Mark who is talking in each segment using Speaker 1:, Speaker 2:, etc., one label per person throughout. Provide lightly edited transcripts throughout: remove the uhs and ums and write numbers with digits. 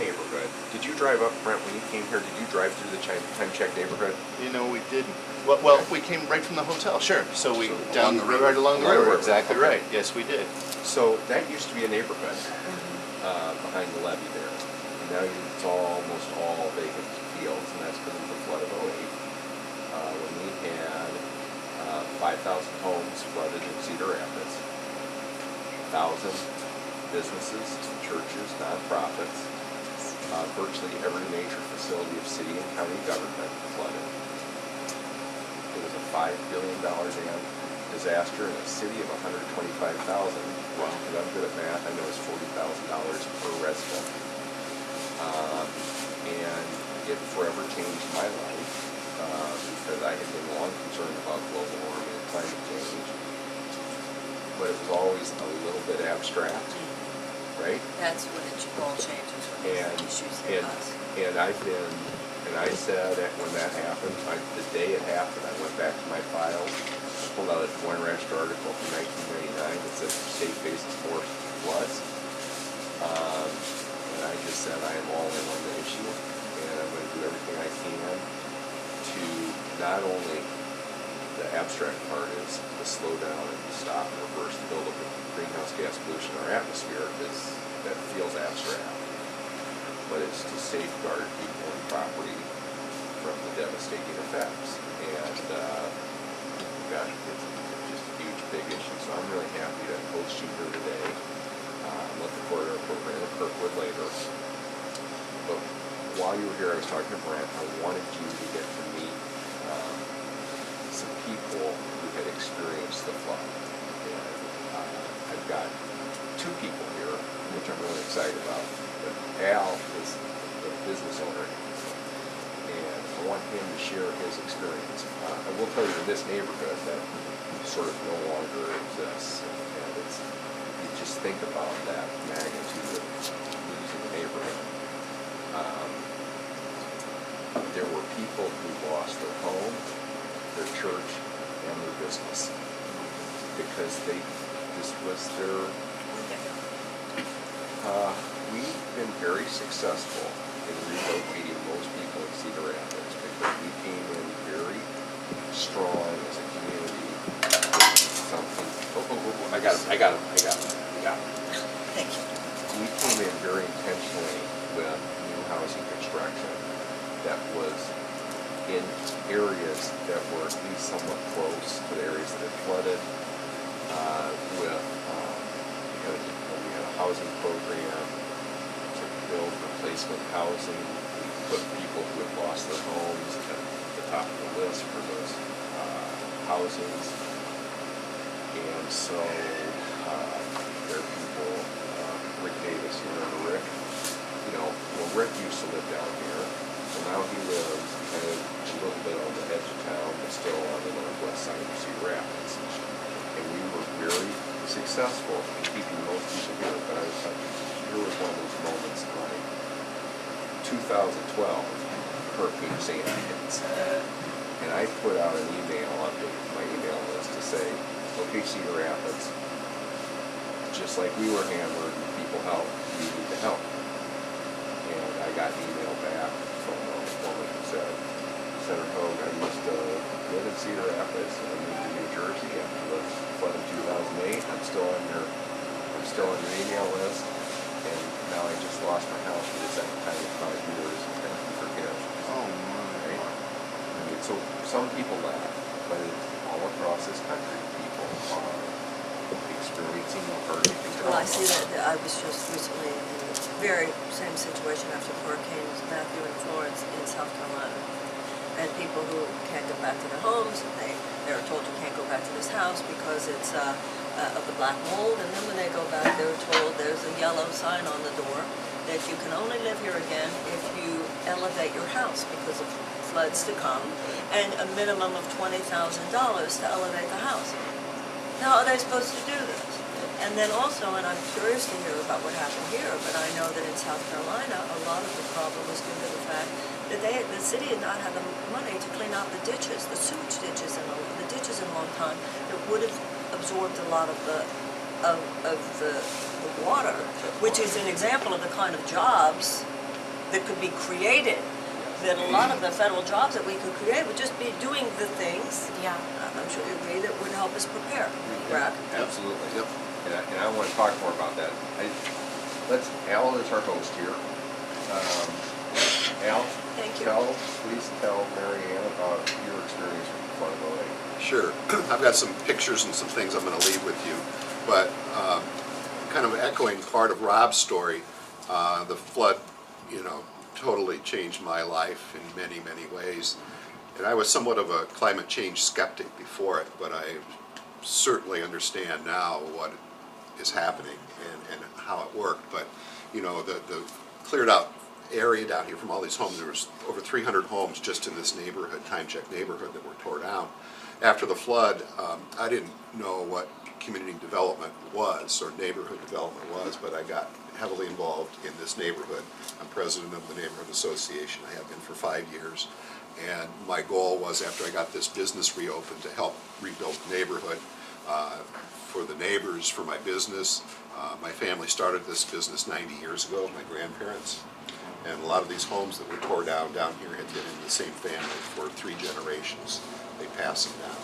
Speaker 1: neighborhood. Did you drive up, Brent, when you came here? Did you drive through the time check neighborhood?
Speaker 2: You know, we didn't. Well, we came right from the hotel, sure. So we down the river, right along the river. Exactly right. Yes, we did.
Speaker 1: So that used to be a neighborhood behind the levee there. And now it's almost all vacant fields, and that's because of the flood of '08. When we had 5,000 homes flooded in Cedar Rapids, 1,000 businesses, churches, nonprofits, virtually every major facility of city and county government flooded. It was a $5 billion disaster in a city of 125,000. Wow. Because I'm good at math, I know it's $40,000 per resident. And it forever changed my life because I had been long concerned about global warming and climate change. But it was always a little bit abstract, right?
Speaker 3: That's when it all changes, when issues hit us.
Speaker 1: And I said that when that happened, the day it happened, I went back to my files, pulled out a Des Moines Register article from 1999 that said the state faces forced floods. And I just said I am all in on the issue, and I'm going to do everything I can to not only, the abstract part is to slow down and to stop and reverse the buildup of greenhouse gas pollution in our atmosphere, because that feels abstract, but it's to safeguard people and property from the devastating effects. And gosh, it's just a huge, big issue. So I'm really happy to host you here today. Let the corridor program in Kirkwood later. But while you were here, I was talking to Brent. I wanted you to get to meet some people who had experienced the flood. And I've got two people here, which I'm really excited about. But Al is the business owner, and I want him to share his experience. I will tell you, in this neighborhood, that sort of no longer exists, and it's, you just think about that magnitude of losing the neighborhood. There were people who lost their home, their church, and their business because this was their. We've been very successful in relocating most people in Cedar Rapids because we came in very strong as a community. Something. I got him.
Speaker 3: Thank you.
Speaker 1: We came in very intentionally with new housing construction that was in areas that were at least somewhat close to the areas that had flooded. We had a housing program to build replacement housing. We put people who had lost their homes at the top of the list for those housings. And so there are people, Rick Davis, you remember Rick? Rick used to live down here. So now he lives kind of a little bit on the edge of town, but still on the northwest side of Cedar Rapids. And we were very successful in keeping most people here. But I was telling you, here was one of those moments like 2012, Hurricane Sandy hits. And I put out an email update to my email list to say, okay, Cedar Rapids, just like we were hammered and people help, you need to help. And I got an email back from a woman who said, Senator Hogg, I used to live in Cedar Rapids and I moved to New Jersey after the flood in 2008. I'm still on your email list, and now I just lost my house for the second time in 5 years, and thank you for giving.
Speaker 2: Oh my.
Speaker 1: Right? I mean, so some people laugh, but all across this country, people are experiencing the hurricane.
Speaker 3: Well, I see that I was just recently in the very same situation after Hurricanes Matthew and Florence in South Carolina. And people who can't go back to their homes, they're told you can't go back to this house because it's of the black mold. And then when they go back, they're told there's a yellow sign on the door that you can only live here again if you elevate your house because of floods to come, and a minimum of $20,000 to elevate the house. How are they supposed to do this? And then also, and I'm curious to hear about what happened here, but I know that in South Carolina, a lot of the problem was due to the fact that the city had not had the money to clean out the ditches, the sewage ditches, and the ditches in a long time that would have absorbed a lot of the water, which is an example of the kind of jobs that could be created, that a lot of the federal jobs that we could create would just be doing the things,
Speaker 4: Yeah.
Speaker 3: I'm sure you agree, that would help us prepare, correct?
Speaker 1: Absolutely.
Speaker 5: Yep.
Speaker 1: And I want to talk more about that. Al is our host here. Al,
Speaker 3: Thank you.
Speaker 1: please tell Marianne about your experience with the flood of 08.
Speaker 5: Sure. I've got some pictures and some things I'm going to leave with you, but kind of echoing part of Rob's story, the flood, totally changed my life in many, many ways. And I was somewhat of a climate change skeptic before it, but I certainly understand now what is happening and how it worked. But, the cleared out area down here from all these homes, there was over 300 homes just in this neighborhood, Time Check neighborhood, that were tore down. After the flood, I didn't know what community development was or neighborhood development was, but I got heavily involved in this neighborhood. I'm president of the neighborhood association. I have been for 5 years. And my goal was, after I got this business reopened, to help rebuild the neighborhood for the neighbors, for my business. My family started this business 90 years ago, my grandparents. And a lot of these homes that were tore down here had been in the same family for 3 generations. They passed them down.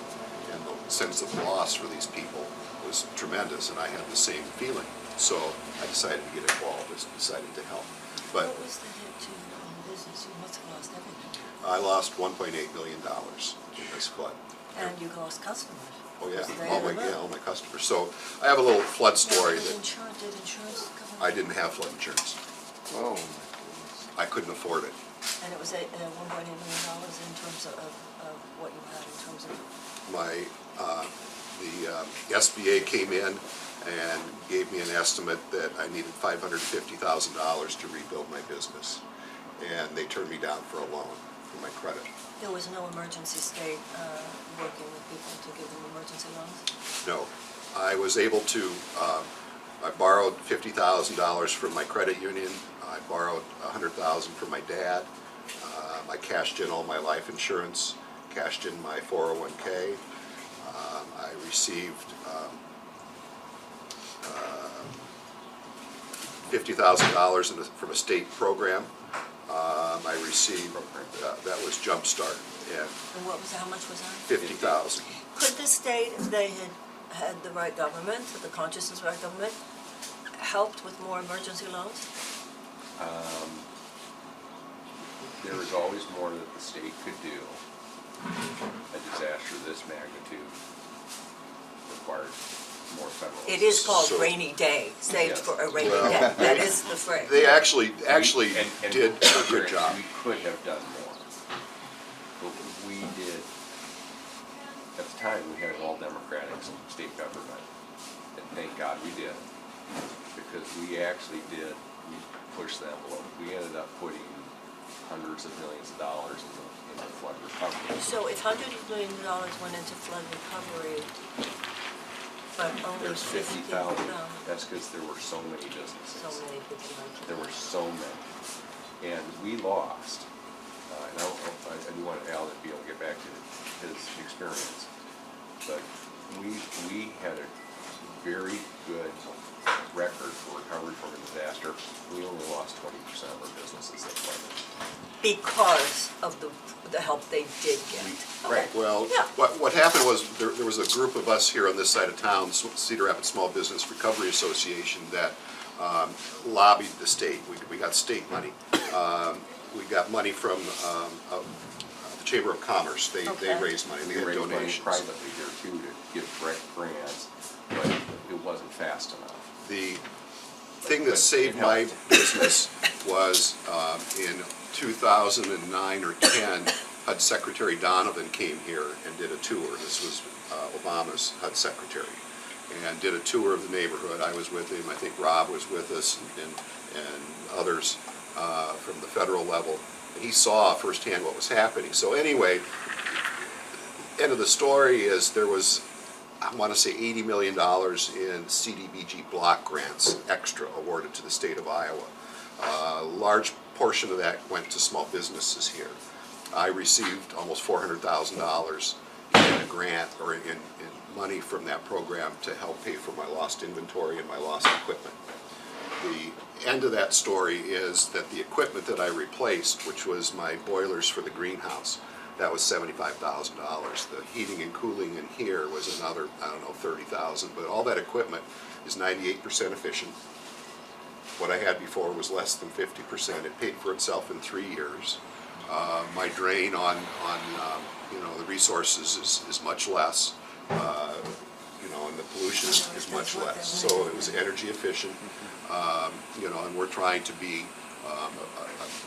Speaker 5: And the sense of loss for these people was tremendous, and I had the same feeling. So I decided to get involved, decided to help. But
Speaker 3: What was the hit to business? You must have lost everything.
Speaker 5: I lost $1.8 million in this flood.
Speaker 3: And you lost customers.
Speaker 5: Oh, yeah,
Speaker 3: Because they
Speaker 5: all
Speaker 3: had
Speaker 5: my,
Speaker 3: to
Speaker 5: yeah,
Speaker 3: live.
Speaker 5: all my customers. So I have a little flood story
Speaker 3: Did
Speaker 5: that
Speaker 3: insurance cover?
Speaker 5: I didn't have flood insurance.
Speaker 1: Oh,
Speaker 5: I couldn't afford it.
Speaker 3: And it was $1.8 million in terms of what you had in terms of,
Speaker 5: My, the SBA came in and gave me an estimate that I needed $550,000 to rebuild my business. And they turned me down for a loan for my credit.
Speaker 3: there was no emergency state working with people to give them emergency loans?
Speaker 5: No, I was able to, I borrowed $50,000 from my credit union. I borrowed $100,000 from my dad. I cashed in all my life insurance, cashed in my 401k. I received $50,000 from a state program. I received, that was Jumpstart, and
Speaker 3: And what was, how much was that?
Speaker 5: $50,000.
Speaker 3: Could the state, if they had the right government, the consciousness of the right government, helped with more emergency loans?
Speaker 1: there is always more that the state could do. A disaster of this magnitude required more federal.
Speaker 3: It is called
Speaker 5: So-
Speaker 3: rainy day, saved
Speaker 1: Yes.
Speaker 3: for a rainy
Speaker 5: Well,
Speaker 3: day. That is the phrase.
Speaker 5: They actually
Speaker 1: And
Speaker 5: did a good job.
Speaker 1: We could have done more. But we did, at the time, we had an all Democratic state government. And thank God we did. Because we actually did, we pushed the envelope. We ended up putting hundreds of millions of dollars in the flood recovery.
Speaker 3: So if $100 million went into flood recovery, but only
Speaker 1: There's
Speaker 3: 50
Speaker 1: 50,000.
Speaker 3: people, no,
Speaker 1: That's because there were so many businesses.
Speaker 3: so many people like
Speaker 1: There were so many. And we lost, and I do want Al to be able to get back to his experience, but we had a very good record for recovery from a disaster. We only lost 20% of our businesses that flooded.
Speaker 3: because of the help they did get.
Speaker 1: Right.
Speaker 3: Okay.
Speaker 5: Well,
Speaker 3: Yeah.
Speaker 5: what happened was, there was a group of us here on this side of town, Cedar Rapids Small Business Recovery Association, that lobbied the state. We got state money. We got money from the Chamber of Commerce. They
Speaker 3: Okay.
Speaker 5: raised money, they
Speaker 1: We
Speaker 5: had
Speaker 1: raised money
Speaker 5: donations.
Speaker 1: privately here too to give direct grants, but it wasn't fast enough.
Speaker 5: The thing that
Speaker 1: But
Speaker 5: saved
Speaker 1: it
Speaker 5: my
Speaker 1: helped.
Speaker 5: business was in 2009 or 10, HUD Secretary Donovan came here and did a tour. This was Obama's HUD Secretary, and did a tour of the neighborhood. I was with him, I think Rob was with us, and others from the federal level. And he saw firsthand what was happening. So anyway, end of the story is there was, I want to say $80 million in CDBG block grants extra awarded to the state of Iowa. A large portion of that went to small businesses here. I received almost $400,000 in a grant or in money from that program to help pay for my lost inventory and my lost equipment. the end of that story is that the equipment that I replaced, which was my boilers for the greenhouse, that was $75,000. The heating and cooling in here was another, I don't know, $30,000, but all that equipment is 98% efficient. What I had before was less than 50%. It paid for itself in 3 years. My drain on the resources is much less, and the pollution is much less. So it was energy efficient, and we're trying to be a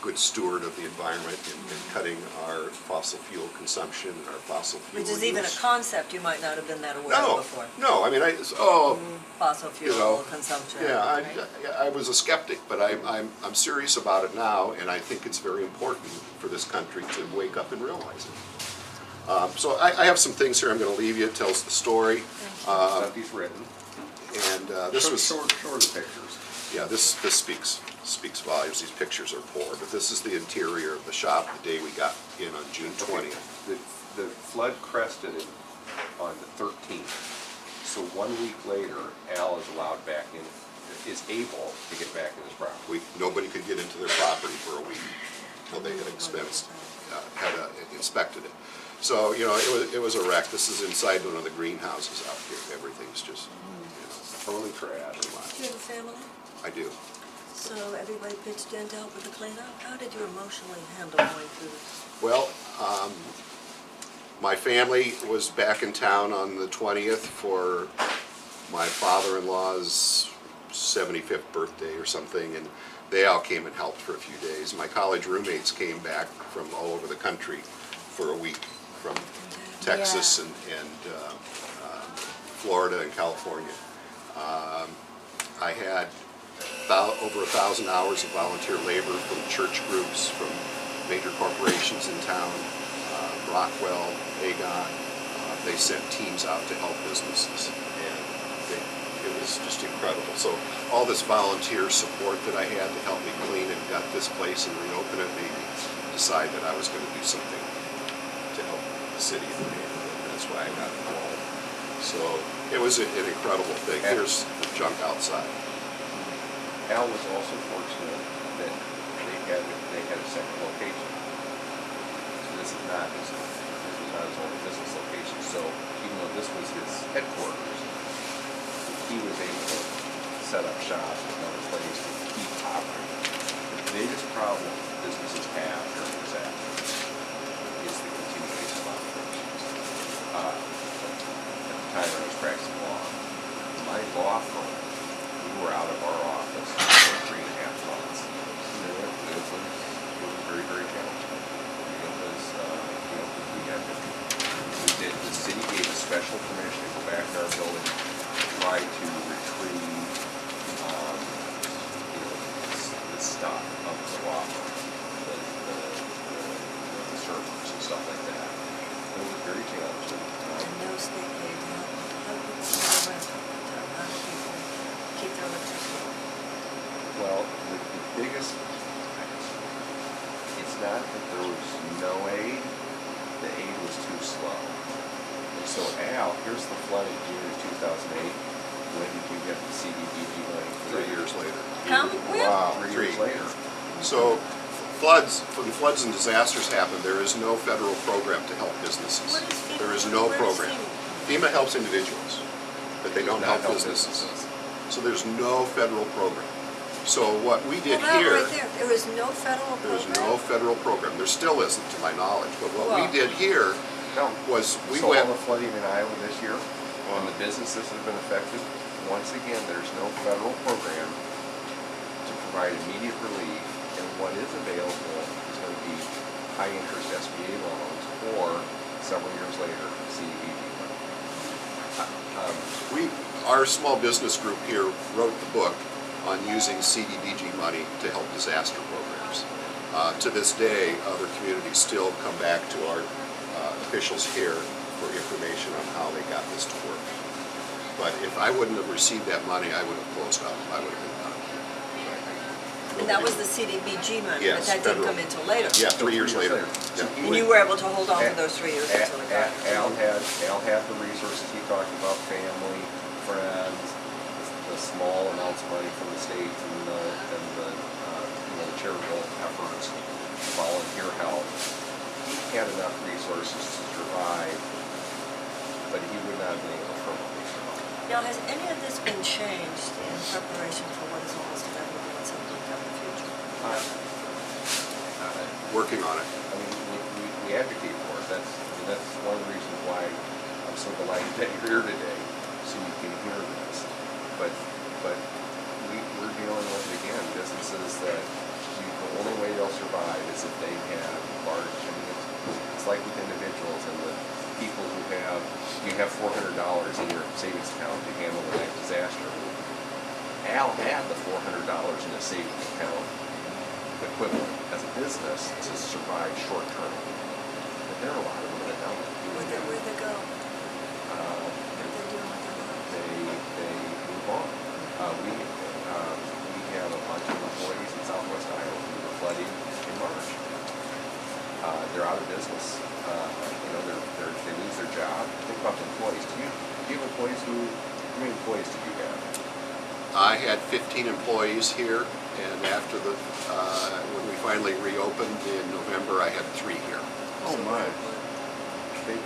Speaker 5: good steward of the environment and cutting our fossil fuel consumption and our fossil fuel
Speaker 3: Which is even a
Speaker 5: use.
Speaker 3: concept you might not have been that aware of before.
Speaker 5: No, I mean,
Speaker 3: Fossil fuel consumption.
Speaker 5: yeah,
Speaker 3: right?
Speaker 5: I was a skeptic, but I'm serious about it now, and I think it's very important for this country to wake up and realize it. So I have some things here I'm going to leave you. It tells the story.
Speaker 1: He's written.
Speaker 5: And this was,
Speaker 1: Show the pictures.
Speaker 5: yeah, this speaks volumes. These pictures are poor, but this is the interior of the shop the day we got in on June 20th.
Speaker 1: The flood crested it on the 13th. So 1 week later, Al is allowed back in, is able to get back in his property.
Speaker 5: Nobody could get into their property for a week until they had inspected it. So, it was a wreck. This is inside one of the greenhouses out here. Everything's just,
Speaker 1: Totally trash.
Speaker 3: Do you have a family?
Speaker 5: I do.
Speaker 3: So everybody pitched in to help with the cleanup? How did you emotionally handle going through this?
Speaker 5: Well, my family was back in town on the 20th for my father-in-law's 75th birthday or something, and they all came and helped for a few days. My college roommates came back from all over the country for a week, from Texas and Florida and California. I had over 1,000 hours of volunteer labor from church groups, from major corporations in town, Rockwell, Aegon. They sent teams out to help businesses, and it was just incredible. So all this volunteer support that I had to help me clean and gut this place and reopen it made me decide that I was going to do something to help the city and the neighborhood. That's why I got involved. So it was an incredible thing. Here's the junk outside.
Speaker 1: Al was also fortunate that they had a second location. So this was not his only business location. So even though this was his headquarters, he was able to set up shop in another place to keep operating. The biggest problem businesses have during disaster is the continuation of operations. At the time I was practicing law, my law firm, we were out of our office for 3.5 months. It was very, very challenging. Because the city gave us special permission to go back to our building, try to retrieve the stuff of the law firm, the servers and stuff like that. It was very challenging.
Speaker 3: And no state aid to help. How do people stay around? How do people keep their electricity?
Speaker 1: Well, the biggest, it's not that there was no aid, the aid was too slow. And so Al, here's the flood in June of 2008. When did you get the CDBG money?
Speaker 5: 3 years later.
Speaker 3: Come with?
Speaker 1: Wow, 3 years later.
Speaker 5: So when floods and disasters happen, there is no federal program to help businesses.
Speaker 3: What is FEMA?
Speaker 5: There is no
Speaker 3: Where is
Speaker 5: program. FEMA helps individuals, but they don't help businesses. So there's no federal program. So what we did
Speaker 3: Well, that
Speaker 5: here,
Speaker 3: right there, there was no federal program?
Speaker 5: there's no federal program. There still isn't, to my knowledge. But what we did here
Speaker 1: No.
Speaker 5: was we
Speaker 1: So
Speaker 5: went.
Speaker 1: all the flooding in Iowa this year, on the businesses that have been affected, once again, there's no federal program to provide immediate relief, and what is available is going to be high-interest SBA loans, or several years later, CDBG money.
Speaker 5: Our small business group here wrote the book on using CDBG money to help disaster programs. To this day, other communities still come back to our officials here for information on how they got this to work. But if I wouldn't have received that money, I would have closed up. I would have been done.
Speaker 3: And that was the CDBG money, but
Speaker 5: Yes,
Speaker 3: that didn't
Speaker 5: federal.
Speaker 3: come until later?
Speaker 5: Yeah, 3 years later.
Speaker 1: So
Speaker 5: Yeah.
Speaker 1: he
Speaker 3: And you were able to hold on for those 3 years until it got...
Speaker 1: Al had the resources he talked about, family, friends, the small amounts of money from the state and the charitable efforts, volunteer help, he had enough resources to survive, but he would not have been able to permanently survive.
Speaker 3: Now, has any of this been changed in preparation for what is almost inevitable at some point down the future?
Speaker 5: Working on it.
Speaker 1: I mean, we advocate for it. That's one of the reasons why I'm so delighted that you're here today, so you can hear this. But we're dealing with, again, businesses that the only way they'll survive is if they have large, I mean, it's like with individuals and the people who you have $400 in your savings account to handle the next disaster. Al had the $400 in his savings account equivalent as a business to survive short term. But there are a lot of them that don't.
Speaker 3: Where'd they go? What did they do with their lives?
Speaker 1: They move on. We have a bunch of employees in Southwest Iowa who were flooding in March. They're out of business. They lose their job. Think about the employees. Do you have employees how many employees did you have?
Speaker 5: I had 15 employees here, and after when we finally reopened in November, I had 3 here.
Speaker 1: Oh my. They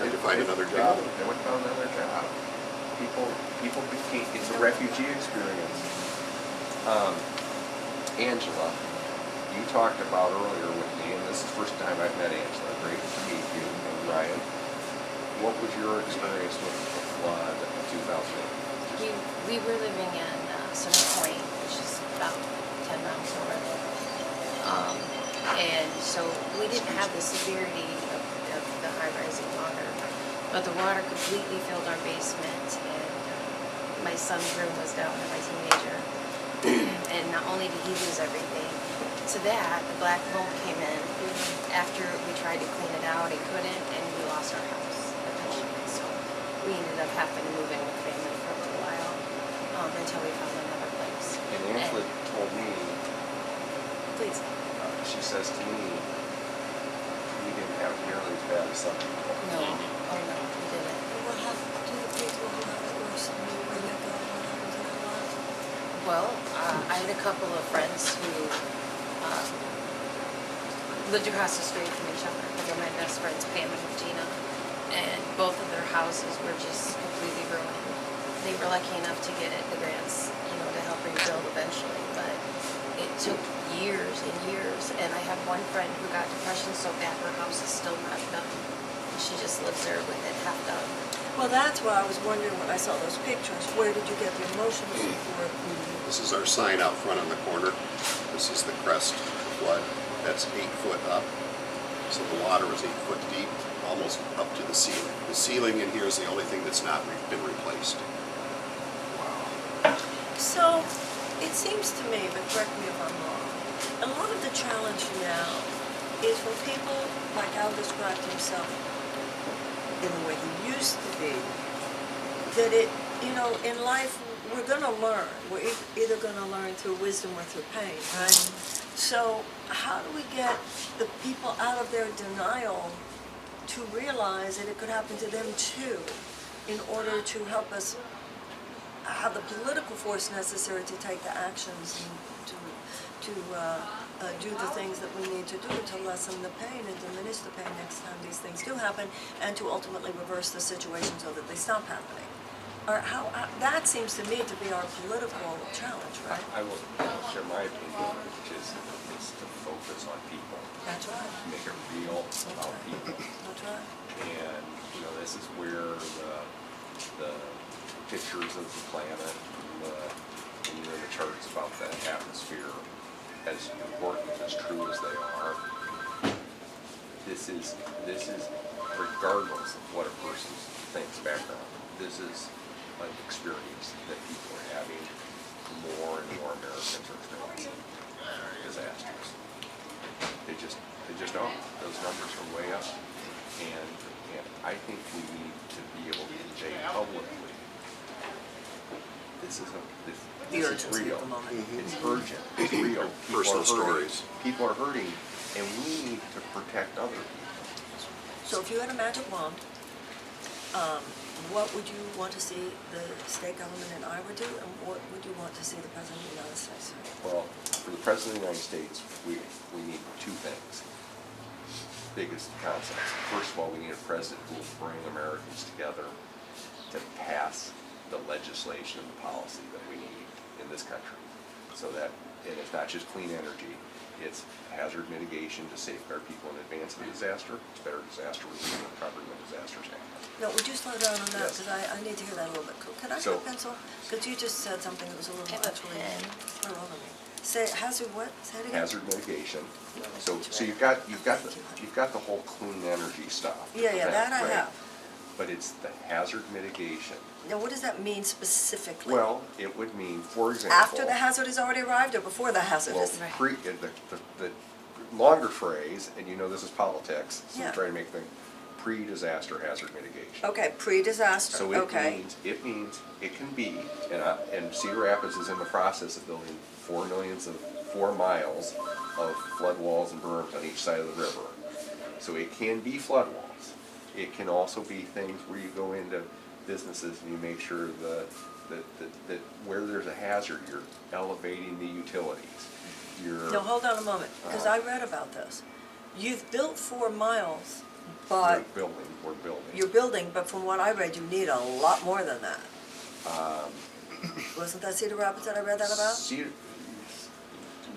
Speaker 5: had to find another job.
Speaker 1: They went and found another job. People became, it's a refugee experience. Angela, you talked about earlier with me, and this is the first time I've met Angela. Great to meet you, and Ryan. What was your experience with the flood of 2008?
Speaker 4: We were living in Center Point, which is about 10 miles north. And so we didn't have the severity of the high rising water, but the water completely filled our basement, and my son's room was down, and my teenager. And not only did he lose everything, to that, the black mold came in. After we tried to clean it out, it couldn't, and we lost our house eventually. So we ended up having to move in with family for a little while until we found another place.
Speaker 1: And Angela told me,
Speaker 4: Please.
Speaker 1: she says to me, we didn't have nearly as bad as some people.
Speaker 4: No. Oh, no, we didn't.
Speaker 3: What happened to the people who have it worse than you? Where they go? What happened to their lives?
Speaker 4: Well, I had a couple of friends who lived across the street from each other. They were my best friends, Pam and Regina, and both of their houses were just completely ruined. They were lucky enough to get the grants, to help rebuild eventually, but it took years and years. And I have one friend who got depression so bad her house is still not done. She just lives there with it half done.
Speaker 3: Well, that's why I was wondering when I saw those pictures, where did you get the emotional support?
Speaker 5: This is our sign out front on the corner. This is the crest of the flood. That's 8 foot up. So the water is 8 foot deep, almost up to the ceiling. The ceiling in here is the only thing that's not been replaced.
Speaker 3: So, it seems to me, but correct me if I'm wrong, a lot of the challenge now is for people like Al described himself in the way he used to be, that in life we're going to learn. We're either going to learn through wisdom or through pain, right? So how do we get the people out of their denial to realize that it could happen to them too, in order to help us have the political force necessary to take the actions and to do the things that we need to do to lessen the pain and diminish the pain next time these things do happen, and to ultimately reverse the situation so that they stop happening. Or that seems to me to be our political challenge, right?
Speaker 1: I will share my opinion, which is to focus on people.
Speaker 3: That's right.
Speaker 1: Make it real about people.
Speaker 3: That's right.
Speaker 1: And, this is where the pictures of the planet and the charts about the atmosphere, as important, as true as they are, this is regardless of what a person thinks background, this is an experience that people are having. More and more Americans are experiencing disasters. They just are. Those numbers are way up. And I think we need to be able to convey publicly this is
Speaker 3: urgency
Speaker 1: real.
Speaker 3: at the moment.
Speaker 1: It's urgent. It's real. People
Speaker 5: Personal
Speaker 1: are hurting.
Speaker 5: stories.
Speaker 1: People are hurting, and we need to protect other people.
Speaker 3: So if you had a magic wand, what would you want to see the state government and Iowa do, and what would you want to see the President of the United States do?
Speaker 1: Well, for the President of the United States, we need two things. Biggest concepts. First of all, we need a president who will bring Americans together to pass the legislation and the policy that we need in this country. So that, and it's not just clean energy, it's hazard mitigation to safeguard people in advance of a disaster. It's better disaster relief and recovery when disasters happen.
Speaker 3: No, would you slow down on that,
Speaker 1: Yes.
Speaker 3: because I need to hear that a little bit. Could I
Speaker 1: So-
Speaker 3: have a pencil? Because you just said something that was a little
Speaker 4: I have a
Speaker 3: actually
Speaker 4: pen.
Speaker 3: thrown over me. Say, hazard what? Say it again?
Speaker 1: Hazard mitigation. So
Speaker 3: Right.
Speaker 1: you've got the whole clean energy stuff.
Speaker 3: Yeah, that I
Speaker 1: right?
Speaker 3: have.
Speaker 1: But it's the hazard mitigation.
Speaker 3: Now, what does that mean specifically?
Speaker 1: Well, it would mean, for example.
Speaker 3: After the hazard has already arrived or before the hazard
Speaker 1: Well,
Speaker 3: is?
Speaker 1: the longer phrase, and you know this is politics, so we
Speaker 3: Yeah.
Speaker 1: try to make things pre-disaster hazard mitigation.
Speaker 3: Okay, pre-disaster,
Speaker 1: So
Speaker 3: okay.
Speaker 1: it means it can be, and Cedar Rapids is in the process of building 4 miles of flood walls and berms on each side of the river. So it can be flood walls. It can also be things where you go into businesses and you make sure that where there's a hazard, you're elevating the utilities.
Speaker 3: No, hold on a moment, because I read about this. You've built 4 miles, but
Speaker 1: We're building.
Speaker 3: you're building, but from what I read, you need a lot more than that. Wasn't that Cedar Rapids that I read that about?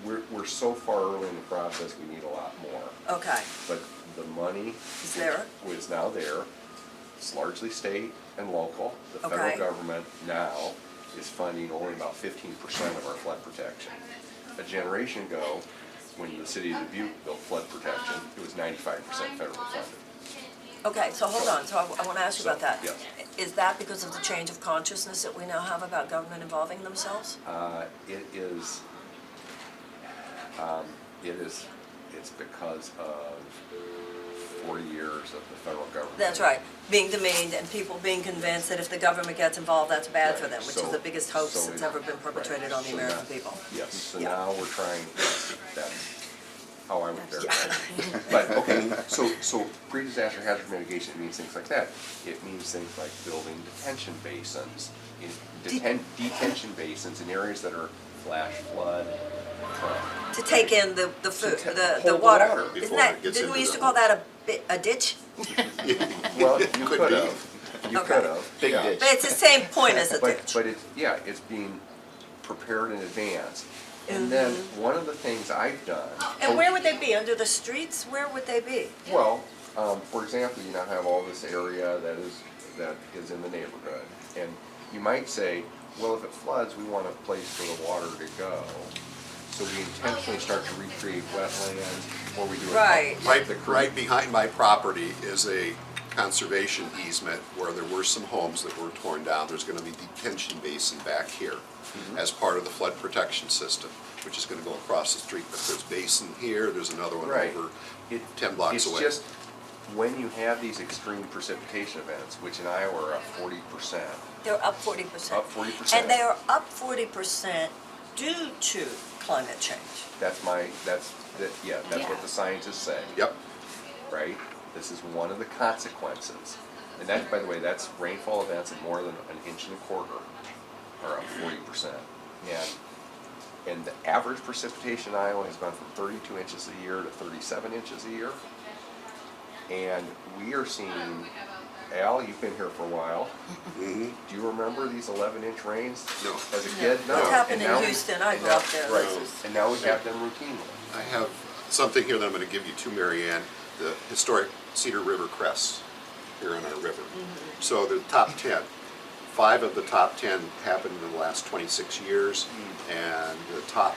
Speaker 1: We're so far early in the process, we need a lot more.
Speaker 3: Okay,
Speaker 1: But the money
Speaker 3: is there?
Speaker 1: is now there. It's largely state and local. The
Speaker 3: Okay.
Speaker 1: federal government now is funding only about 15% of our flood protection. A generation ago, when the city of Dubuque built flood protection, it was 95% federal funded.
Speaker 3: Okay, so hold on, so I want to ask you about that.
Speaker 1: Yes.
Speaker 3: Is that because of the change of consciousness that we now have about government involving themselves?
Speaker 1: It's because of 40 years of the federal government.
Speaker 3: That's right, being demeaned and people being convinced that if the government gets involved, that's bad for them, which is
Speaker 1: So-
Speaker 3: the biggest hoax
Speaker 1: so
Speaker 3: that's
Speaker 1: it-
Speaker 3: ever been perpetrated
Speaker 1: right.
Speaker 3: on the
Speaker 1: So
Speaker 3: American
Speaker 1: now-
Speaker 3: people.
Speaker 1: Yes, so
Speaker 3: Yeah.
Speaker 1: now we're trying, that's how I would
Speaker 3: Yeah.
Speaker 1: verify it. But, okay, so pre-disaster hazard mitigation means things like that. It means things like building detention basins, detention basins in areas that are flash flood prone.
Speaker 3: To take in the food,
Speaker 1: To
Speaker 3: the
Speaker 1: hold the
Speaker 3: water.
Speaker 1: water
Speaker 3: Isn't
Speaker 5: before
Speaker 3: that,
Speaker 5: it gets
Speaker 3: didn't we
Speaker 5: into
Speaker 3: used to
Speaker 5: the
Speaker 3: call that a ditch?
Speaker 1: Well, you
Speaker 5: Could
Speaker 1: could
Speaker 5: be.
Speaker 1: have, you
Speaker 3: Okay.
Speaker 1: could have.
Speaker 2: Big
Speaker 1: yeah.
Speaker 2: ditch.
Speaker 3: But it's the same point as a ditch.
Speaker 1: But it's, yeah, it's being prepared in advance. And then, one of the things I've done.
Speaker 3: And where would they be? Under the streets? Where would they be?
Speaker 1: Well, for example, you now have all this area that is in the neighborhood. And you might say, well, if it floods, we want a place for the water to go. So we intentionally start to recreate wetlands, or we do it.
Speaker 3: Right.
Speaker 5: Right behind my property is a conservation easement where there were some homes that were torn down. There's gonna be detention basin back here as part of the flood protection system, which is gonna go across the street. But there's basin here, there's another one
Speaker 1: Right.
Speaker 5: over 10 blocks away.
Speaker 1: It's just, when you have these extreme precipitation events, which in Iowa are up 40%.
Speaker 3: They're up 40%.
Speaker 1: Up 40%.
Speaker 3: And they are up 40% due to climate change.
Speaker 1: That's what the scientists say.
Speaker 5: Yep,
Speaker 1: Right? This is one of the consequences. And that, by the way, that's rainfall events of more than 1.25 inches are up 40%. And the average precipitation in Iowa has gone from 32 inches a year to 37 inches a year. And we are seeing, Al, you've been here for a while. Do you remember these 11-inch rains?
Speaker 5: No.
Speaker 1: As a kid? No.
Speaker 3: What's happened
Speaker 1: And
Speaker 3: in
Speaker 1: now-
Speaker 3: Houston? I
Speaker 1: and
Speaker 3: grew
Speaker 1: now-
Speaker 3: up there.
Speaker 1: Right,
Speaker 3: This is-
Speaker 1: and now we have them routinely.
Speaker 5: I have something here that I'm gonna give you to Marianne, the historic Cedar River crest here on our river. So the top 10, 5 of the top 10 happened in the last 26 years, and the top,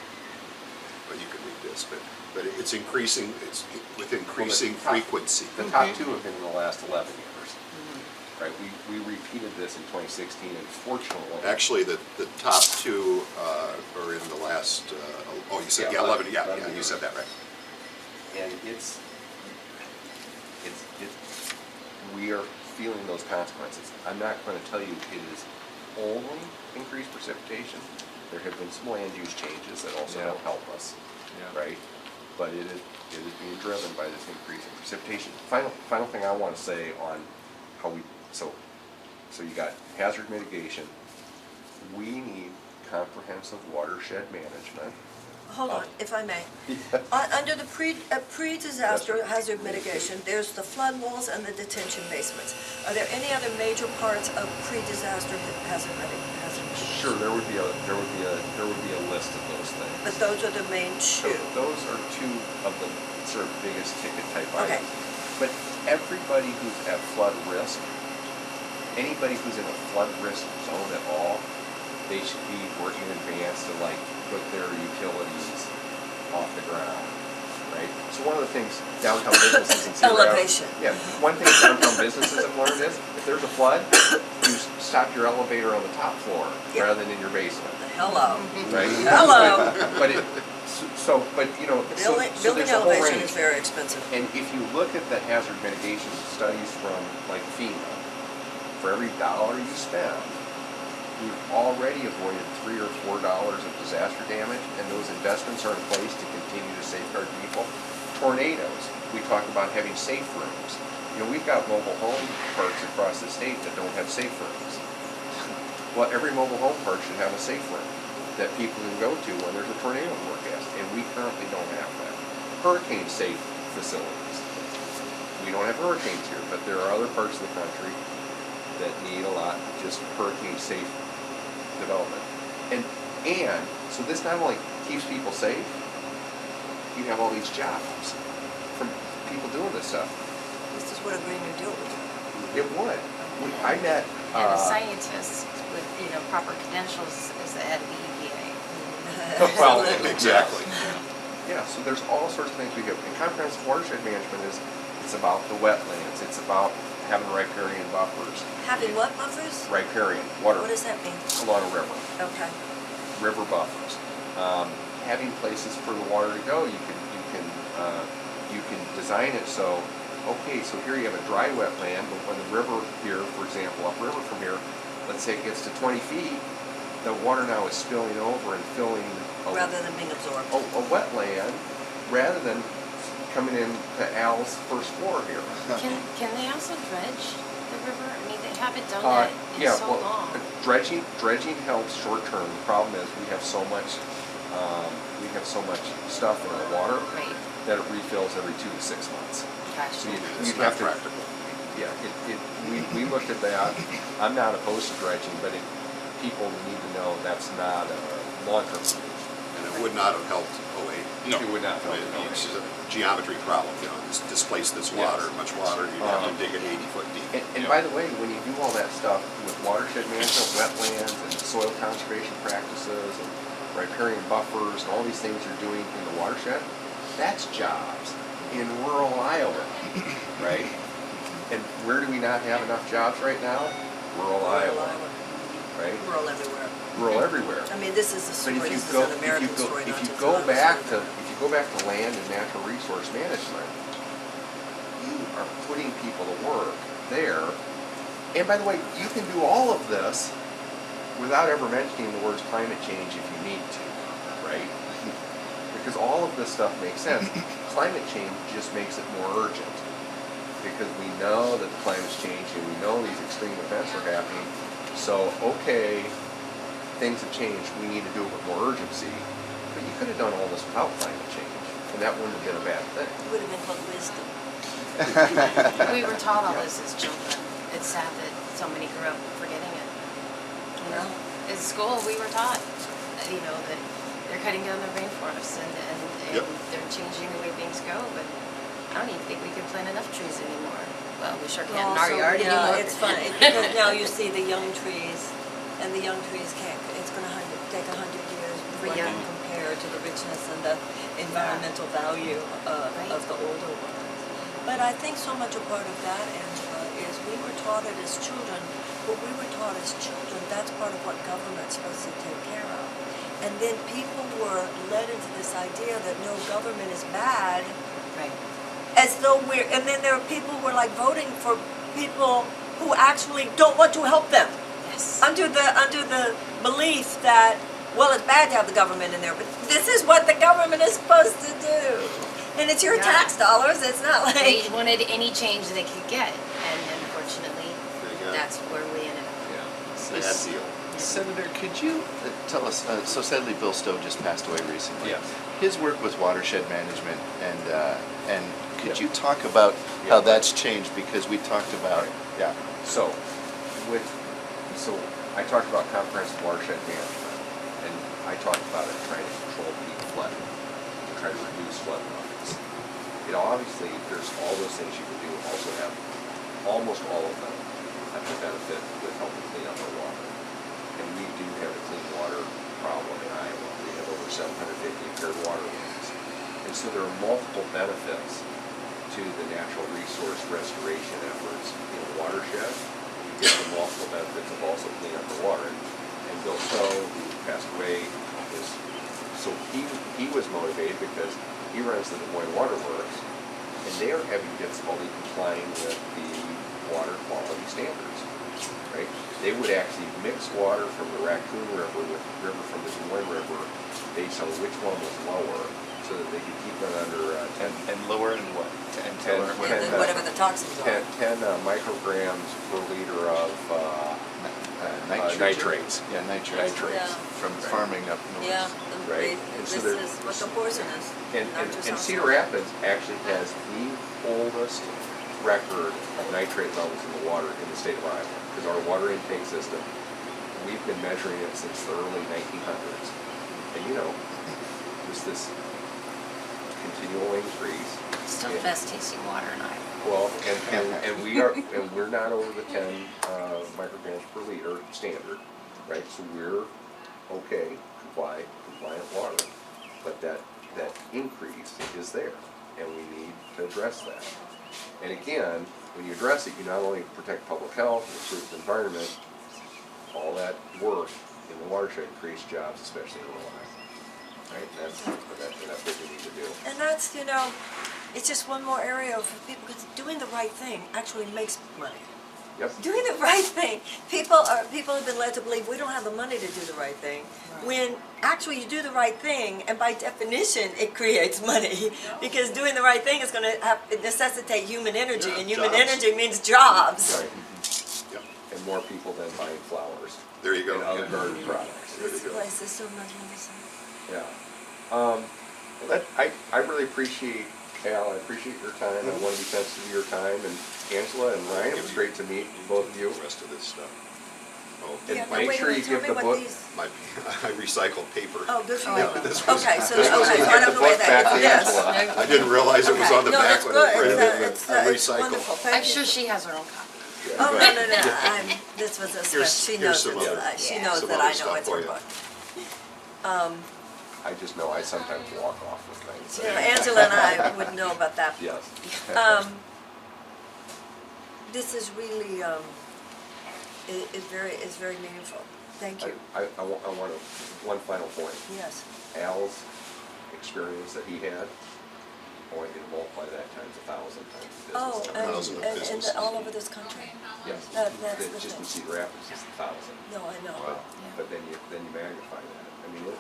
Speaker 5: well, you can read this, but it's increasing, it's with increasing
Speaker 1: Well, the top-
Speaker 5: frequency.
Speaker 1: The top 2 have been in the last 11 years. Right, we repeated this in 2016, and fortunately.
Speaker 5: Actually, the top 2 are in the last, oh, you said,
Speaker 1: Yeah,
Speaker 5: yeah, 11, yeah,
Speaker 1: 11
Speaker 5: you
Speaker 1: years.
Speaker 5: said that right.
Speaker 1: And we are feeling those consequences. I'm not going to tell you it is only increased precipitation. There have been some land use changes that also don't help us, right? But it is being driven by this increase in precipitation. Final thing I want to say on how we, so So you got hazard mitigation. We need comprehensive watershed management.
Speaker 3: Hold on, if I may. Under the pre-disaster hazard mitigation, there's the flood walls and the detention basements. Are there any other major parts of pre-disaster hazard mitigation?
Speaker 1: Sure, there would be a list of those things.
Speaker 3: But those are the main
Speaker 1: So
Speaker 3: two.
Speaker 1: those are two of the sort of biggest ticket type
Speaker 3: Okay.
Speaker 1: items. But everybody who's at flood risk, anybody who's in a flood risk zone at all, they should be working in advance to like put their utilities off the ground, right? So one of the things downtown businesses in Cedar Rapids.
Speaker 3: Elevation.
Speaker 1: Yeah, one thing downtown businesses have learned is if there's a flood, you stop your elevator on the top floor
Speaker 3: Yeah.
Speaker 1: rather than in your basement,
Speaker 3: Hello.
Speaker 1: right?
Speaker 3: Hello.
Speaker 1: But but you know, so
Speaker 3: Building
Speaker 1: there's a whole
Speaker 3: elevation
Speaker 1: range.
Speaker 3: is very expensive.
Speaker 1: And if you look at the hazard mitigation studies from like FEMA, for every dollar you spend, we've already avoided $3 or $4 of disaster damage, and those investments are in place to continue to safeguard people. Tornadoes, we talk about having safe rooms. You know, we've got mobile home parks across the state that don't have safe rooms. Well, every mobile home park should have a safe room that people can go to when there's a tornado forecast, and we currently don't have that. Hurricane safe facilities. We don't have hurricanes here, but there are other parts of the country that need a lot just hurricane safe development. And so this not only keeps people safe, you have all these jobs from people doing this stuff.
Speaker 3: This is what a Green New Deal would do.
Speaker 1: It would. I met
Speaker 4: And a scientist with, proper credentials is the head of the EPA.
Speaker 1: well,
Speaker 5: Exactly.
Speaker 1: yeah, so there's all sorts of things we do. And comprehensive watershed management it's about the wetlands, it's about having riparian buffers.
Speaker 3: Having what buffers?
Speaker 1: Riparian, water
Speaker 3: What does that mean?
Speaker 1: along a river.
Speaker 3: Okay.
Speaker 1: River buffers, having places for the water to go. You can design it so, okay, so here you have a dry wetland, but when the river here, for example, upriver from here, let's say it gets to 20 feet, the water now is spilling over and filling
Speaker 3: Rather than being absorbed.
Speaker 1: a wetland, rather than coming in to Al's first floor here.
Speaker 4: Can they also dredge the river? I mean, they haven't done that in so long.
Speaker 1: Dredging helps short term. The problem is we have so much stuff in our water
Speaker 4: Right.
Speaker 1: that it refills every 2 to 6 months.
Speaker 4: Gotcha.
Speaker 1: So
Speaker 5: It's
Speaker 1: you
Speaker 5: not
Speaker 1: have to,
Speaker 5: practical.
Speaker 1: yeah, we looked at that. I'm not opposed to dredging, but people need to know that's not a long-term solution.
Speaker 5: And it would not have helped 08.
Speaker 1: No. It would not help.
Speaker 5: It's just a geometry problem, displace this water, much water, you have to dig it 80 foot deep.
Speaker 1: And by the way, when you do all that stuff with watershed management, wetlands, and soil conservation practices, and riparian buffers, and all these things you're doing in the watershed, that's jobs in rural Iowa, right? And where do we not have enough jobs right now? Rural Iowa, right?
Speaker 3: Rural everywhere.
Speaker 1: Rural everywhere.
Speaker 3: I mean, this is a
Speaker 1: But
Speaker 3: story, this is an American story,
Speaker 1: if
Speaker 3: not
Speaker 1: you
Speaker 3: just
Speaker 1: go
Speaker 3: an
Speaker 1: back
Speaker 3: story.
Speaker 1: to land and natural resource management, you are putting people to work there. And by the way, you can do all of this without ever mentioning the words climate change if you need to, right? Because all of this stuff makes sense. Climate change just makes it more urgent because we know that the climate's changing, we know these extreme events are happening. So, okay, things have changed, we need to do it with more urgency. But you could have done all this without climate change, and that wouldn't have been a bad thing.
Speaker 3: It would have been called wisdom.
Speaker 4: We were taught all this as children. It's sad that so many grew up forgetting it. You know, in school we were taught, that they're cutting down the rainforests and
Speaker 5: Yep.
Speaker 4: they're changing the way things go. But I don't even think we can plant enough trees anymore. Well, we sure can't in our
Speaker 3: Also,
Speaker 4: yard anymore.
Speaker 3: It's funny, because now you see the young trees, and the young trees can't, it's gonna take 100 years before they
Speaker 4: young.
Speaker 3: can compare to the richness and the environmental value
Speaker 4: Right.
Speaker 3: of the older ones. But I think so much a part of that, Angela, is we were taught it as children, but we were taught as children, that's part of what government's supposed to take care of. And then people were led into this idea that no, government is bad,
Speaker 4: Right.
Speaker 3: as though and then there are people who are like voting for people who actually don't want to help them.
Speaker 4: Yes.
Speaker 3: Under the belief that, well, it's bad to have the government in there, but this is what the government is supposed to do. And it's your
Speaker 4: Yeah.
Speaker 3: tax dollars, it's not
Speaker 4: They
Speaker 3: like,
Speaker 4: wanted any change they could get, and unfortunately,
Speaker 5: There you go.
Speaker 4: that's where we ended up.
Speaker 5: bad deal.
Speaker 2: Senator, could you tell us, so sadly Bill Stowe just passed away recently.
Speaker 1: Yes.
Speaker 2: His work with watershed management and could
Speaker 1: Yeah.
Speaker 2: you talk about how
Speaker 1: Yeah.
Speaker 2: that's changed? Because we talked about, yeah.
Speaker 1: So, I talked about comprehensive watershed management, and I talked about it trying to control peak flooding, to try to reduce flood levels. You know, obviously, there's all those things you can do, also have, almost all of them have the benefit with helping clean up our water. And we do have a clean water problem in Iowa. We have over 750 impaired water lanes. And so there are multiple benefits to the natural resource restoration efforts in a watershed. You get the multiple benefits of also cleaning up the water. And Bill Stowe, who passed away, he was motivated because he runs the Des Moines Water Works, and they are having difficulty complying with the water quality standards, right? They would actually mix water from the Raccoon River with river from the Des Moines River based on which one was lower, so that they could keep it under 10
Speaker 2: And lower in what? 10
Speaker 1: 10
Speaker 2: or
Speaker 3: And then whatever the toxins are.
Speaker 1: 10 micrograms per liter of nitrates.
Speaker 2: Yeah, nitrates.
Speaker 3: Yeah.
Speaker 2: From farming up north.
Speaker 3: Yeah,
Speaker 1: Right, and
Speaker 3: this
Speaker 1: so there-
Speaker 3: is what the poison is.
Speaker 1: And Cedar Rapids actually has the oldest record of nitrate levels in the water in the state of Iowa. Because our water intake system, we've been measuring it since the early 1900s. And you know, there's this continual increase.
Speaker 6: Still the best tasting water in Iowa.
Speaker 1: Well, and we're not over the 10 micrograms per liter standard, right? So we're okay, compliant water, but that increase is there, and we need to address that. And again, when you address it, you not only protect public health, improve the environment, all that work in the watershed creates jobs, especially in rural Iowa, right? That's what we need to do.
Speaker 3: And that's, you know, it's just one more area for people, because doing the right thing actually makes money.
Speaker 1: Yep.
Speaker 3: Doing the right thing, people have been led to believe we don't have the money to do the right thing. When actually you do the right thing, and by definition, it creates money. Because doing the right thing is going to necessitate human energy,
Speaker 5: Yeah,
Speaker 3: and human
Speaker 5: jobs.
Speaker 3: energy means jobs.
Speaker 1: Right.
Speaker 5: Yep.
Speaker 1: And more people than buying flowers
Speaker 5: There you go.
Speaker 1: and other
Speaker 5: Yeah.
Speaker 1: garden products.
Speaker 3: This place is so magnificent.
Speaker 1: Yeah. I really appreciate, Al, I appreciate your time. I want to be sensitive to your time. And Angela and Ryan, it was great to meet both of you.
Speaker 5: The rest of this stuff. Oh,
Speaker 1: And
Speaker 3: Yeah,
Speaker 1: make
Speaker 3: wait a
Speaker 1: sure you
Speaker 3: minute, tell
Speaker 1: give
Speaker 3: me
Speaker 1: the
Speaker 3: what
Speaker 1: book.
Speaker 3: these.
Speaker 5: I recycle paper.
Speaker 3: Oh, good for
Speaker 5: Yeah,
Speaker 3: you.
Speaker 5: this was-
Speaker 3: Okay, so
Speaker 1: this was-
Speaker 3: I
Speaker 1: Give
Speaker 3: don't
Speaker 1: the
Speaker 3: know where
Speaker 1: book back
Speaker 3: that
Speaker 1: to
Speaker 3: is. Yes.
Speaker 1: Angela.
Speaker 5: I didn't realize it was
Speaker 3: Okay.
Speaker 5: on the
Speaker 3: No,
Speaker 5: back
Speaker 3: that's
Speaker 5: when I
Speaker 3: good.
Speaker 5: printed it.
Speaker 3: It's
Speaker 5: Recycle.
Speaker 3: wonderful.
Speaker 6: I'm
Speaker 3: Thank
Speaker 6: sure
Speaker 3: you.
Speaker 6: she has her own copy.
Speaker 3: Oh, no. This was a
Speaker 5: Here's-
Speaker 3: she
Speaker 5: here's
Speaker 3: knows
Speaker 5: some
Speaker 3: it's,
Speaker 5: other-
Speaker 3: she
Speaker 6: yeah,
Speaker 3: knows
Speaker 5: some
Speaker 3: that
Speaker 5: other
Speaker 3: I know
Speaker 5: stuff
Speaker 3: it's
Speaker 5: for
Speaker 3: her
Speaker 5: you.
Speaker 3: book.
Speaker 1: I just know I sometimes walk off with things.
Speaker 3: You know, Angela and I would know about that.
Speaker 1: Yes.
Speaker 3: This is really, is very meaningful. Thank you.
Speaker 1: I want one final point.
Speaker 3: Yes.
Speaker 1: Al's experience that he had, I want you to multiply that times 1,000 times the
Speaker 3: Oh,
Speaker 1: business.
Speaker 5: Thousand of
Speaker 3: and
Speaker 5: businesses.
Speaker 3: all over this country.
Speaker 1: Yes.
Speaker 3: that's the
Speaker 1: Just in
Speaker 3: thing.
Speaker 1: Cedar Rapids, it's 1,000.
Speaker 3: No, I know.
Speaker 1: Wow. But then you magnify that. I mean, it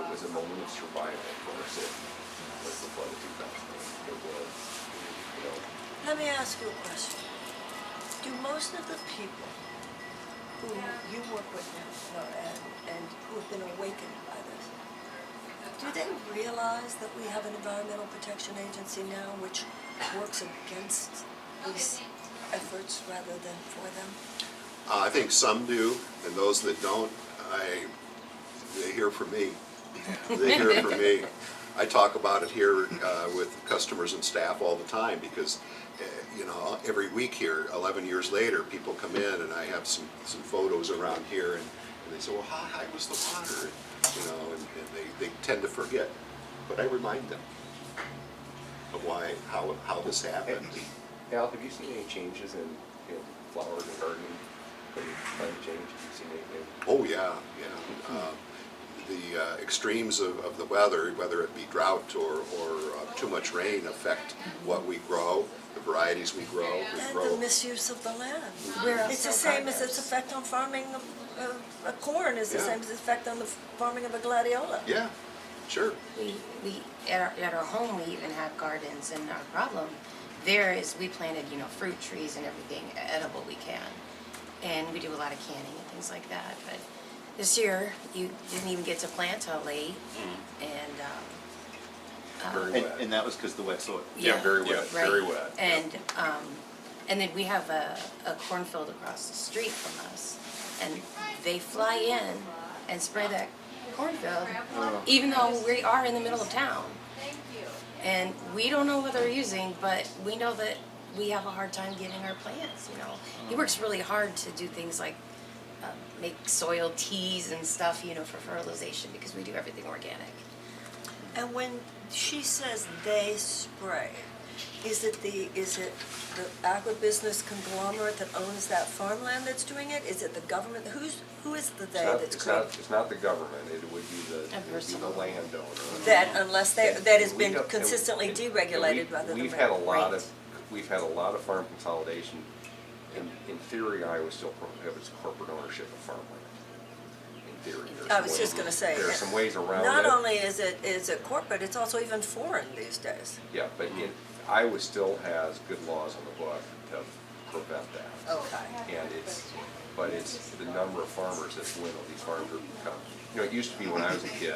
Speaker 1: was a moment of survival for our city. Was the flood of 2008. It was, you know.
Speaker 3: Let me ask you a question. Do most of the people who you work with now, and who have been awakened by this, do they realize that we have an environmental protection agency now which works against these efforts rather than for them?
Speaker 5: I think some do, and those that don't, they hear from me. They hear from me. I talk about it here with customers and staff all the time because, you know, every week here, 11 years later, people come in and I have some photos around here and they say, well, how high was the water? You know, and they tend to forget. But I remind them of how this happened.
Speaker 1: Al, have you seen any changes in flowers and gardening from climate change? Have you seen anything?
Speaker 5: Oh, yeah. The extremes of the weather, whether it be drought or too much rain, affect what we grow, the varieties we grow.
Speaker 3: And the misuse of the land.
Speaker 6: We're
Speaker 3: It's the
Speaker 6: also
Speaker 3: same as its
Speaker 6: gardeners.
Speaker 3: effect on farming a corn is the
Speaker 5: Yeah.
Speaker 3: same as its effect on the farming of a gladiola.
Speaker 5: Yeah, sure.
Speaker 6: We at our home, we even have gardens, and our problem
Speaker 4: there is, we planted, you know, fruit trees and everything edible we can. And we do a lot of canning and things like that, but this year, you didn't even get to plant till late, and,
Speaker 1: Very wet.
Speaker 2: And that was because the wet soil.
Speaker 1: Yeah, very wet,
Speaker 4: right.
Speaker 1: very wet.
Speaker 4: And then we have a cornfield across the street from us, and they fly in and spray that cornfield, even though we are in the middle of town. And we don't know what they're using, but we know that we have a hard time getting our plants, you know. He works really hard to do things like make soil teas and stuff, you know, for fertilization, because we do everything organic.
Speaker 3: And when she says they spray, is it the agribusiness conglomerate that owns that farmland that's doing it? Is it the government? Who is the they that's creating?
Speaker 1: It's not the government, it would be the
Speaker 4: Personal.
Speaker 1: landowner.
Speaker 3: That unless that has been
Speaker 1: We have-
Speaker 3: consistently
Speaker 1: and
Speaker 3: deregulated rather than.
Speaker 1: We've had a lot
Speaker 4: Right.
Speaker 1: of, we've had a lot of farm consolidation. In theory, Iowa still prohibits corporate ownership of farmland. In theory. There's
Speaker 3: I was
Speaker 1: some
Speaker 3: just
Speaker 1: ways-
Speaker 3: gonna say.
Speaker 1: There are some ways around it.
Speaker 3: Not only is it corporate, it's also even foreign these days.
Speaker 1: Yeah, but Iowa still has good laws on the book to prevent that.
Speaker 3: Okay.
Speaker 1: And it's the number of farmers that's dwindled. These farms are become, you know, it used to be when I was a kid,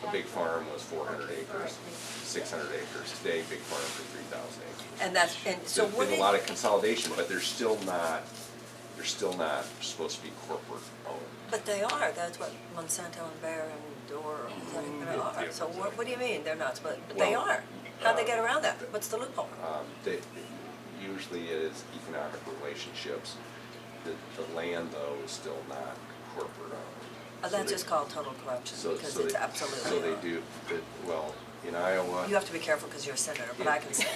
Speaker 1: a big farm was 400 acres, 600 acres. Today, big farms are 3,000 acres.
Speaker 3: And so
Speaker 1: There's
Speaker 3: what
Speaker 1: been a lot of consolidation, but they're still not supposed to be corporate owned.
Speaker 3: But they are, that's what Monsanto and Bayer and Doer are.
Speaker 1: yeah,
Speaker 3: So
Speaker 1: yeah.
Speaker 3: what do you mean, they're not, but they
Speaker 1: Well,
Speaker 3: are? How'd they get around that? What's the loophole?
Speaker 1: Usually it is economic relationships. The land, though, is still not corporate owned. So
Speaker 3: That's
Speaker 1: they-
Speaker 3: just called total corruption,
Speaker 1: so-
Speaker 3: because
Speaker 1: so
Speaker 3: it's
Speaker 1: they-
Speaker 3: absolutely
Speaker 1: So they
Speaker 3: not.
Speaker 1: do, well, in Iowa.
Speaker 3: You have to be careful because you're a senator, but I can say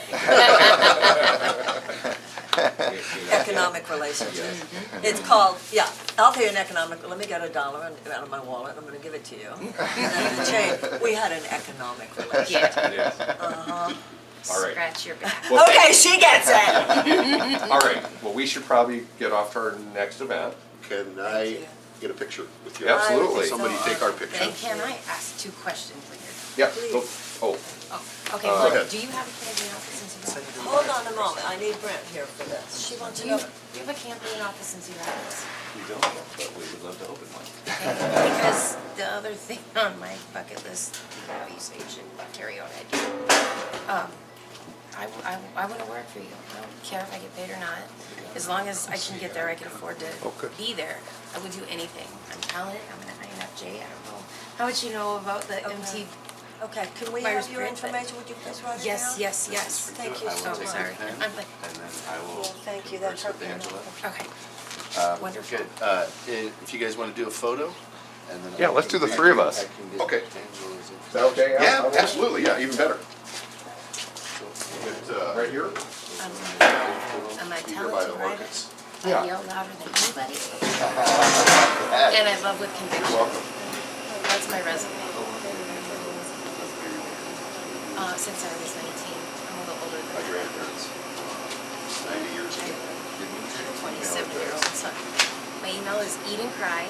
Speaker 1: in-
Speaker 3: economic relationships.
Speaker 1: Yes.
Speaker 3: It's called, yeah, I'll tell you an economic, let me get $1 out of my wallet, I'm gonna give it to you. And then the change, we had an economic relationship.
Speaker 4: Yeah,
Speaker 1: Yes.
Speaker 3: Uh-huh.
Speaker 1: All right.
Speaker 4: scratch your back.
Speaker 1: Well,
Speaker 3: Okay, she gets it.
Speaker 1: All right, well, we should probably get off to our next event.
Speaker 5: Can
Speaker 3: Thank
Speaker 5: I
Speaker 3: you.
Speaker 5: get a picture with you?
Speaker 1: Absolutely.
Speaker 5: Somebody take our picture.
Speaker 4: And can I ask 2 questions when you're done?
Speaker 1: Yep,
Speaker 3: Please.
Speaker 1: oh,
Speaker 4: Oh, okay,
Speaker 1: Go
Speaker 4: well,
Speaker 5: ahead.
Speaker 4: do you have a campaign office in Cedar Rapids?
Speaker 3: Hold on a moment, I need Brent here for this. She wants to know.
Speaker 4: Do you have a campaign office in Cedar Rapids?
Speaker 2: We don't, but we would love to open one.
Speaker 4: Because the other thing on my bucket list, you say you should carry on, I do. I want to work for you. I don't care if I get paid or not. As long as I can get there, I can afford to be there. I would do anything. I'm talented, I'm an INFJ, I don't know how much you know about the MT.
Speaker 3: Okay, can we
Speaker 4: Virus
Speaker 3: have your
Speaker 4: print, but-
Speaker 3: information, would you please write it down?
Speaker 4: Yes.
Speaker 3: Thank you
Speaker 2: I
Speaker 3: so
Speaker 2: will
Speaker 3: much.
Speaker 2: take
Speaker 4: sorry.
Speaker 2: your pen,
Speaker 4: I'm like-
Speaker 2: and then I will
Speaker 3: Well, thank you, that's
Speaker 2: converse with
Speaker 3: helpful.
Speaker 2: Angela.
Speaker 4: Okay. Wonderful.
Speaker 2: Good. If you guys want to do a photo, and then.
Speaker 1: Yeah, let's do the three of us.
Speaker 5: Okay.
Speaker 2: Angela's
Speaker 1: is that okay? Al?
Speaker 5: Yeah, absolutely, yeah, even better.
Speaker 1: Right here?
Speaker 4: I'm a
Speaker 5: Here by
Speaker 4: talented
Speaker 5: the
Speaker 4: writer.
Speaker 5: orchids.
Speaker 4: I
Speaker 1: Yeah.
Speaker 4: yell louder than anybody. And I love with conviction.
Speaker 5: Welcome.
Speaker 4: That's my resume. Since I was 19, I'm a little older than
Speaker 5: My
Speaker 4: that.
Speaker 5: grandparents, 90 years ago.
Speaker 4: 27-year-old son. My email is eat and cry